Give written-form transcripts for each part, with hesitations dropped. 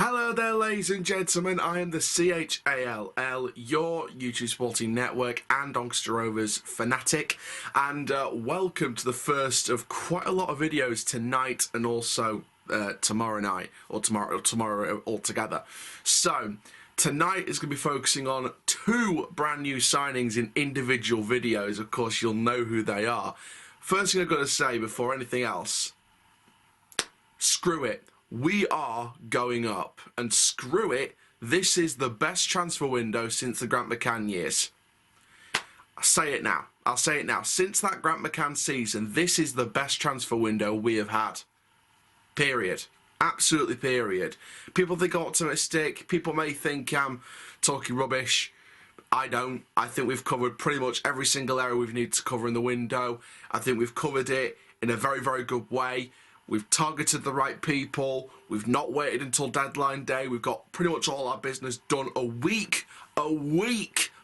Hello there, ladies and gentlemen. I am the CHALL, your YouTube Sporting Network and Doncaster Rovers fanatic, and welcome to the first of quite a lot of videos tonight and also tomorrow night, or tomorrow altogether. So tonight is going to be focusing on two brand new signings in individual videos. Of course, you'll know who they are. First thing I've got to say before anything else, screw it. We are going up, and screw it, this is the best transfer window since the Grant McCann years. I'll say it now. Since that Grant McCann season, this is the best transfer window we have had. Period. Absolutely period. People think I'm optimistic. People may think I'm talking rubbish. I don't. I think we've covered pretty much every single area we've needed to cover in the window. I think we've covered it in a very, very good way. We've targeted the right people. We've not waited until deadline day. We've got pretty much all our business done a week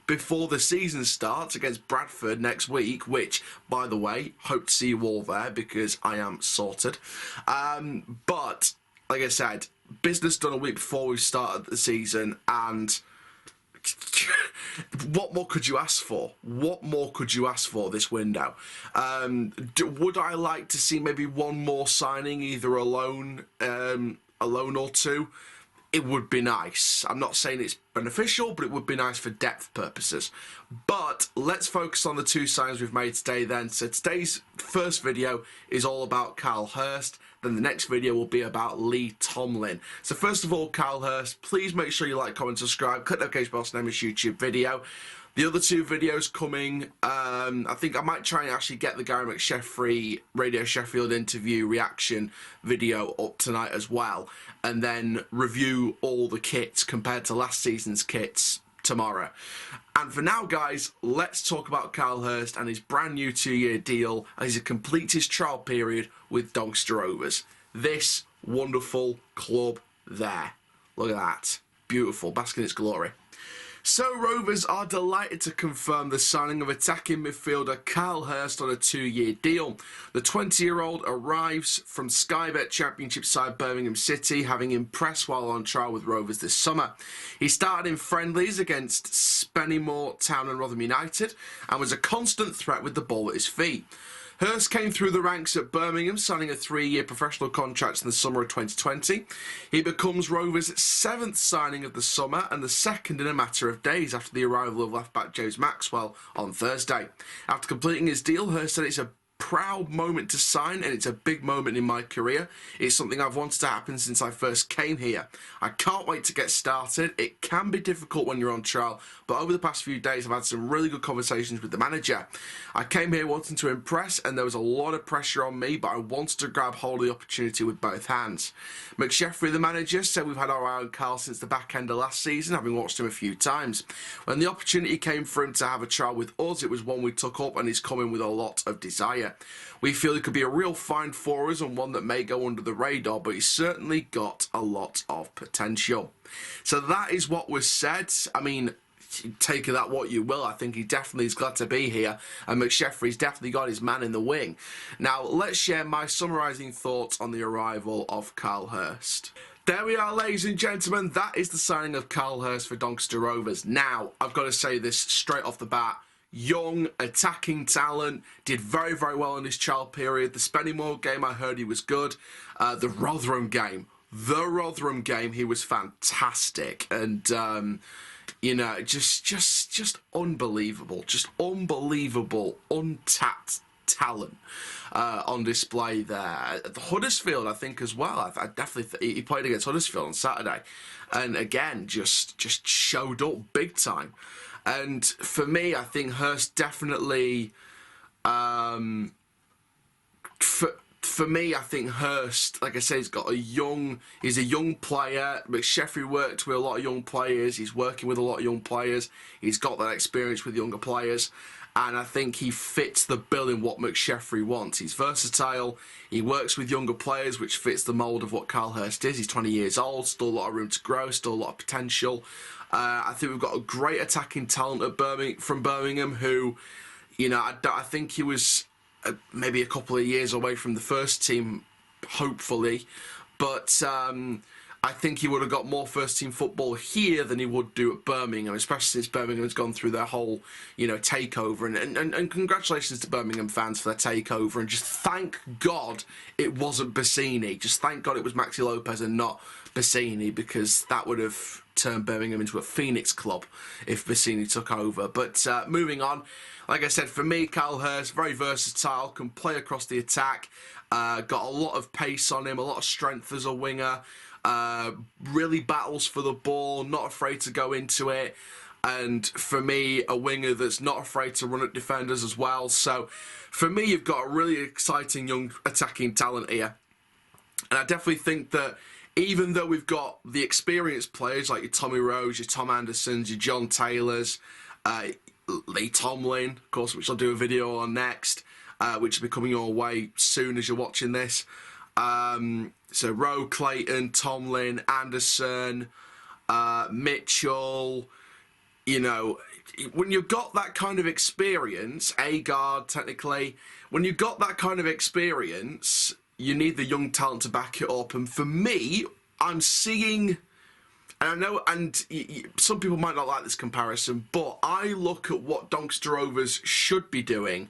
before the season starts against Bradford next week, which, by the way, hope to see you all there because I am sorted. But, like I said, business done a week before we started the season, and what more could you ask for? What more could you ask for this window? Would I like to see maybe one more signing, either a loan or two? It would be nice. I'm not saying it's beneficial, but it would be nice for depth purposes. But let's focus on the two signings we've made today then. So today's first video is all about Kyle Hurst. Then the next video will be about Lee Tomlin. So first of all, Kyle Hurst, please make sure you like, comment, subscribe, click the notification bell to name this YouTube video. The other two videos coming, I think I might try and actually get the Gary McSheffrey Radio Sheffield interview reaction video up tonight as well, and then review all the kits compared to last season's kits tomorrow. And for now, guys, let's talk about Kyle Hurst and his brand new 2-year deal as he completes his trial period with Doncaster Rovers. This wonderful club there. Look at that. Beautiful. Bask in its glory. So Rovers are delighted to confirm the signing of attacking midfielder Kyle Hurst on a 2-year deal. The 20-year-old arrives from Sky Bet Championship side Birmingham City, having impressed while on trial with Rovers this summer. He started in friendlies against Spennymoor Town and Rotherham United and was a constant threat with the ball at his feet. Hurst came through the ranks at Birmingham, signing a 3-year professional contract in the summer of 2020. He becomes Rovers' 7th signing of the summer and the second in a matter of days after the arrival of left-back James Maxwell on Thursday. After completing his deal, Hurst said it's a proud moment to sign and it's a big moment in my career. It's something I've wanted to happen since I first came here. I can't wait to get started. It can be difficult when you're on trial, but over the past few days I've had some really good conversations with the manager. I came here wanting to impress and there was a lot of pressure on me, but I wanted to grab hold of the opportunity with both hands. McSheffrey, the manager, said we've had our eye on Kyle since the back end of last season, having watched him a few times. When the opportunity came for him to have a trial with us, it was one we took up and he's coming with a lot of desire. We feel he could be a real find for us and one that may go under the radar, but he's certainly got a lot of potential. So that is what was said. I mean, take of that what you will. I think he definitely is glad to be here, and McSheffrey's definitely got his man in the wing. Now, let's share my summarising thoughts on the arrival of Kyle Hurst. There we are, ladies and gentlemen. That is the signing of Kyle Hurst for Doncaster Rovers. Now, I've got to say this straight off the bat. Young, attacking talent, did very, very well in his trial period. The Spennymoor game, I heard he was good. The Rotherham game, he was fantastic. And, you know, just unbelievable. Just unbelievable, untapped talent on display there. The Huddersfield, I think, as well. I definitely he played against Huddersfield on Saturday. And, again, just showed up big time. And for me, I think Hurst definitely, for me, I think Hurst, like I say, he's a young player. McSheffrey worked with a lot of young players. He's working with a lot of young players. He's got that experience with younger players. And I think he fits the bill in what McSheffrey wants. He's versatile. He works with younger players, which fits the mould of what Kyle Hurst is. He's 20 years old, still a lot of room to grow, still a lot of potential. I think we've got a great attacking talent at from Birmingham who, you know, I think he was maybe a couple of years away from the first team, hopefully. But I think he would have got more first-team football here than he would do at Birmingham, especially since Birmingham has gone through their whole, takeover. And congratulations to Birmingham fans for their takeover. And just thank God it wasn't Bassini. Just thank God it was Maxi Lopez and not Bassini, because that would have turned Birmingham into a Phoenix club if Bassini took over. But moving on, like I said, for me, Kyle Hurst, very versatile, can play across the attack, got a lot of pace on him, a lot of strength as a winger. Really battles for the ball, not afraid to go into it, and for me, a winger that's not afraid to run at defenders as well. So for me, you've got a really exciting young attacking talent here, and I definitely think that even though we've got the experienced players like your Tommy Rose, your Tom Andersons, your John Taylors, Lee Tomlin, of course, which I'll do a video on next, which will be coming your way soon as you're watching this. So Rowe, Clayton, Tomlin, Anderson, Mitchell, when you've got that kind of experience, Agard technically, when you've got that kind of experience, you need the young talent to back it up. And for me, I'm seeing, and I know, and some people might not like this comparison, but I look at what Doncaster Rovers should be doing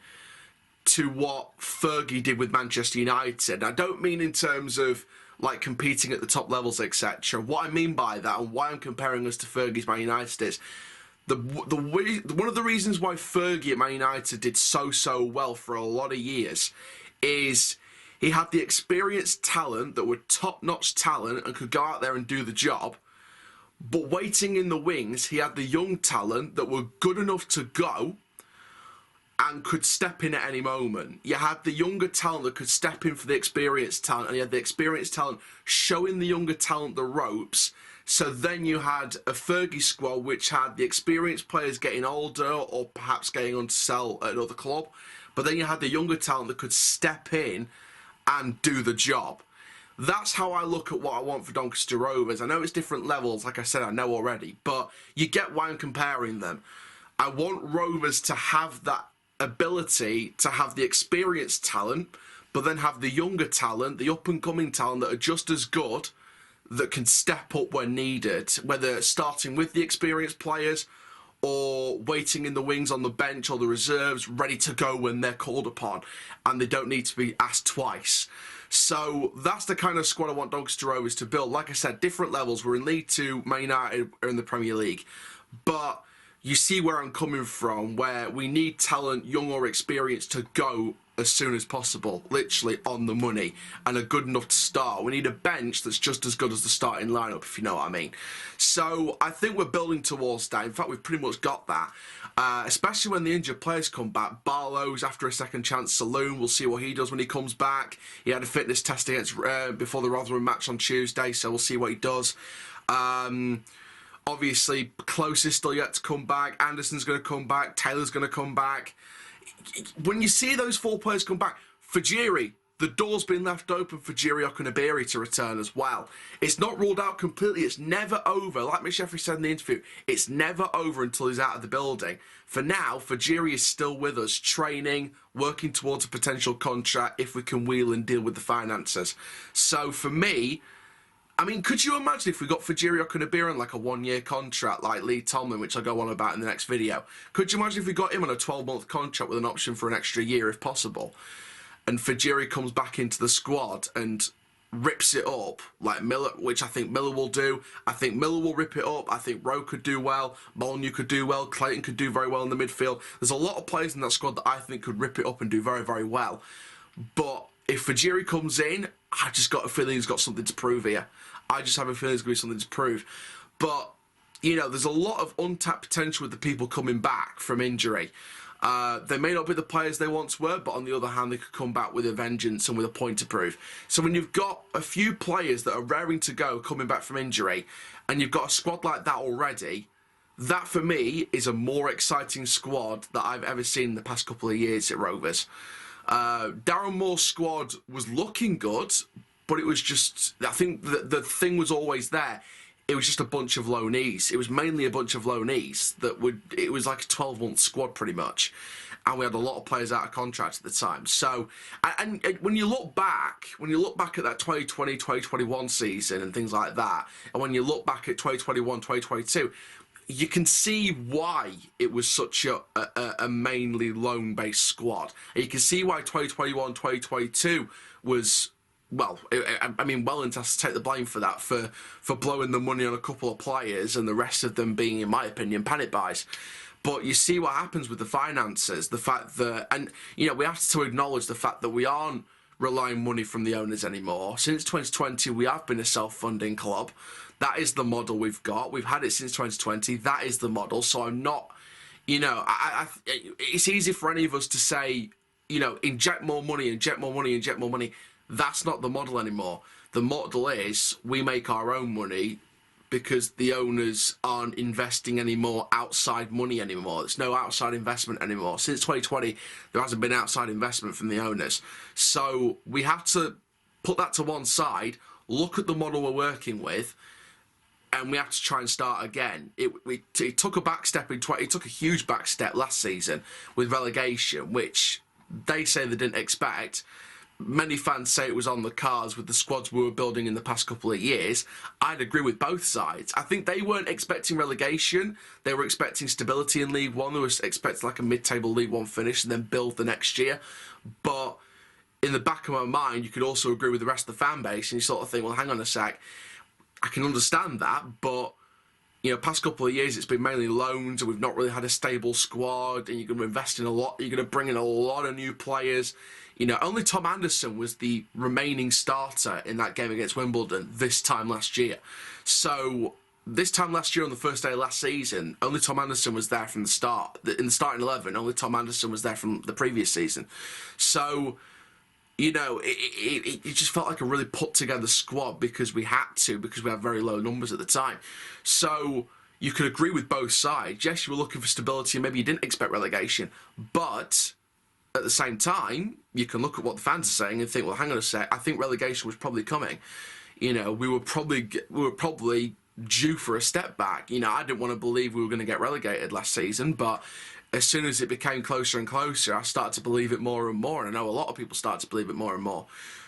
to what Fergie did with Manchester United. I don't mean in terms of like competing at the top levels, etc. What I mean by that, and why I'm comparing us to Fergie's Man United, is one of the reasons why Fergie at Man United did so well for a lot of years is he had the experienced talent that were top-notch talent and could go out there and do the job. But waiting in the wings, he had the young talent that were good enough to go and could step in at any moment. You had the younger talent that could step in for the experienced talent, and you had the experienced talent showing the younger talent the ropes. So then you had a Fergie squad which had the experienced players getting older or perhaps getting on to sell at another club. But then you had the younger talent that could step in and do the job. That's how I look at what I want for Doncaster Rovers. I know it's different levels, like I said, I know already, but you get why I'm comparing them. I want Rovers to have that ability to have the experienced talent, but then have the younger talent, the up-and-coming talent that are just as good, that can step up when needed, whether starting with the experienced players or waiting in the wings on the bench or the reserves, ready to go when they're called upon, and they don't need to be asked twice. So that's the kind of squad I want Doncaster Rovers to build. Like I said, different levels. We're in League 2, Man United are in the Premier League. But you see where I'm coming from, where we need talent, young or experienced, to go as soon as possible, literally on the money, and are good enough to start. We need a bench that's just as good as the starting lineup, if you know what I mean. So I think we're building towards that. In fact, we've pretty much got that, especially when the injured players come back. Barlow's after a second chance saloon. We'll see what he does when he comes back. He had a fitness test against before the Rotherham match on Tuesday, so we'll see what he does. Obviously, Close is still yet to come back. Anderson's going to come back. Taylor's going to come back. When you see those four players come back, Fajiri, the door's been left open for Jiri Okunabiri to return as well. It's not ruled out completely. It's never over. Like Mick Jeffrey said in the interview, it's never over until he's out of the building. For now, Fajiri is still with us, training, working towards a potential contract if we can wheel and deal with the finances. So for me, I mean, could you imagine if we got Fajiri Okunabiri on like a one-year contract like Lee Tomlin, which I'll go on about in the next video? Could you imagine if we got him on a 12-month contract with an option for an extra year if possible? And Fajiri comes back into the squad and rips it up like Miller, which I think Miller will do. I think Miller will rip it up. I think Rowe could do well. Molyneux could do well. Clayton could do very well in the midfield. There's a lot of players in that squad that I think could rip it up and do very, very well. But if Fajiri comes in, I just got a feeling he's got something to prove here. I just have a feeling there's going to be something to prove. But, you know, there's a lot of untapped potential with the people coming back from injury. They may not be the players they once were, but on the other hand, they could come back with a vengeance and with a point to prove. So when you've got a few players that are raring to go coming back from injury, and you've got a squad like that already, that for me is a more exciting squad that I've ever seen in the past couple of years at Rovers. Darren Moore's squad was looking good, but it was just, I think the thing was always there. It was just a bunch of loanees. It was mainly a bunch of loanees that it was like a 12-month squad pretty much. and we had a lot of players out of contract at the time. So, and when you look back at that 2020, 2021 season and things like that, and when you look back at 2021, 2022, you can see why it was such a mainly loan-based squad. And you can see why 2021, 2022 was, well, I mean, Wellens has to take the blame for that, for blowing the money on a couple of players and the rest of them being, in my opinion, panic buys. But you see what happens with the finances, the fact that, and, you know, we have to acknowledge the fact that we aren't relying money from the owners anymore. Since 2020, we have been a self-funding club. That is the model we've got. We've had it since 2020. That is the model. So I'm not, you know, it's easy for any of us to say, you know, inject more money, inject more money, inject more money. That's not the model anymore. The model is we make our own money because the owners aren't investing any more outside money anymore. There's no outside investment anymore. Since 2020, there hasn't been outside investment from the owners. So we have to put that to one side, look at the model we're working with, and we have to try and start again. It took a back step it took a huge back step last season with relegation, which they say they didn't expect. Many fans say it was on the cards with the squads we were building in the past couple of years. I'd agree with both sides. I think they weren't expecting relegation. They were expecting stability in League One. They were expecting like a mid-table League One finish and then build the next year. But in the back of my mind, you could also agree with the rest of the fan base and you sort of think, well, hang on a sec. I can understand that, but, you know, past couple of years it's been mainly loans and we've not really had a stable squad, and you're going to invest in a lot, you're going to bring in a lot of new players. You know, only Tom Anderson was the remaining starter in that game against Wimbledon this time last year. So this time last year on the first day of last season, only Tom Anderson was there from the start. In the starting 11, only Tom Anderson was there from the previous season. So, you know, it just felt like a really put-together squad because we had to, because we had very low numbers at the time. So you could agree with both sides. Yes, you were looking for stability and maybe you didn't expect relegation. But at the same time, you can look at what the fans are saying and think, well, hang on a sec, I think relegation was probably coming. You know, we were probably due for a step back. You know, I didn't want to believe we were going to get relegated last season, but as soon as it became closer and closer, I started to believe it more and more, and I know a lot of people start to believe it more and more.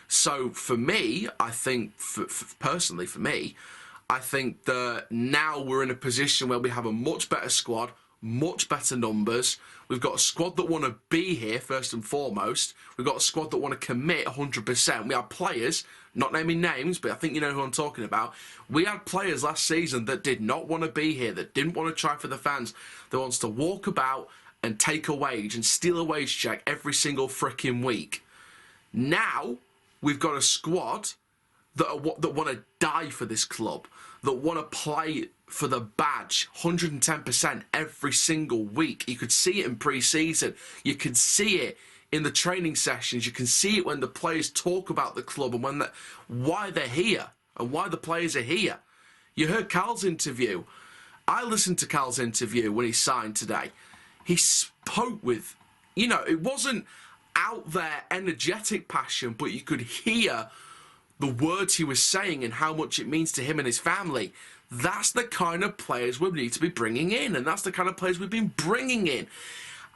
So for me, I think, personally for me, I think that now we're in a position where we have a much better squad, much better numbers. We've got a squad that want to be here first and foremost. We've got a squad that want to commit 100%. We have players, not naming names, but I think you know who I'm talking about. We had players last season that did not want to be here, that didn't want to try for the fans, that wants to walk about and take a wage and steal a wage check every single frickin' week. Now we've got a squad that want to die for this club, that want to play for the badge 110% every single week. You could see it in pre-season. You could see it in the training sessions. You can see it when the players talk about the club and why they're here and why the players are here. You heard Kyle's interview. I listened to Kyle's interview when he signed today. He spoke with, you know, it wasn't out there energetic passion, but you could hear the words he was saying and how much it means to him and his family. That's the kind of players we need to be bringing in, and that's the kind of players we've been bringing in.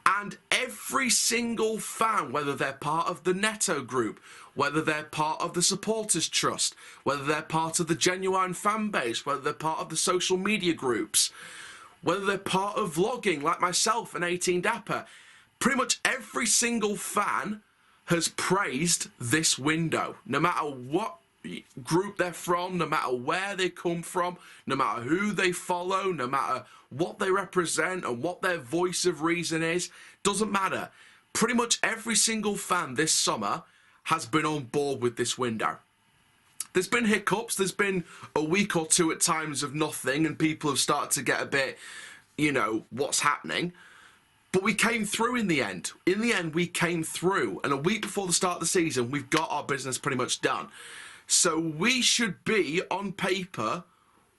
And every single fan, whether they're part of the Netto group, whether they're part of the supporters trust, whether they're part of the genuine fan base, whether they're part of the social media groups, whether they're part of vlogging like myself and 18 Dapper, pretty much every single fan has praised this window, no matter what group they're from, no matter where they come from, no matter who they follow, no matter what they represent and what their voice of reason is, doesn't matter. Pretty much every single fan this summer has been on board with this window. There's been hiccups, there's been a week or two at times of nothing and people have started to get a bit, you know, what's happening. But we came through in the end. In the end, we came through. And a week before the start of the season, we've got our business pretty much done. So we should be, on paper,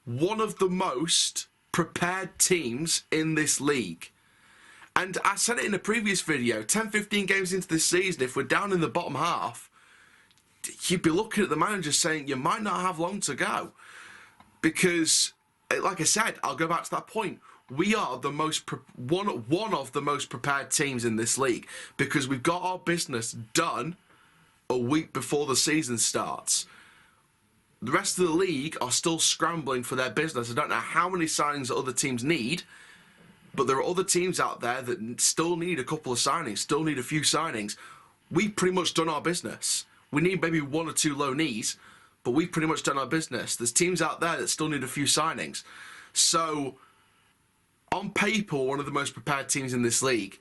one of the most prepared teams in this league. And I said it in a previous video, 10-15 games into this season, if we're down in the bottom half, you'd be looking at the manager saying you might not have long to go. Because, like I said, I'll go back to that point. we are the one of the most prepared teams in this league, because we've got our business done a week before the season starts. The rest of the league are still scrambling for their business. I don't know how many signings that other teams need, but there are other teams out there that still need a couple of signings, still need a few signings. We've pretty much done our business. We need maybe 1 or 2 loanees, but we've pretty much done our business. There's teams out there that still need a few signings. So, on paper, one of the most prepared teams in this league.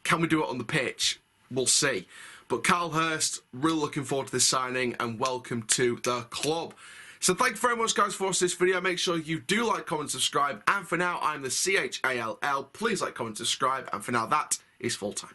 Can we do it on the pitch? We'll see. But Kyle Hurst, really looking forward to this signing, and welcome to the club. So thank you very much, guys, for watching this video. Make sure you do like, comment, subscribe. And for now, I'm the CHALL. Please like, comment, subscribe. And for now, that is full time.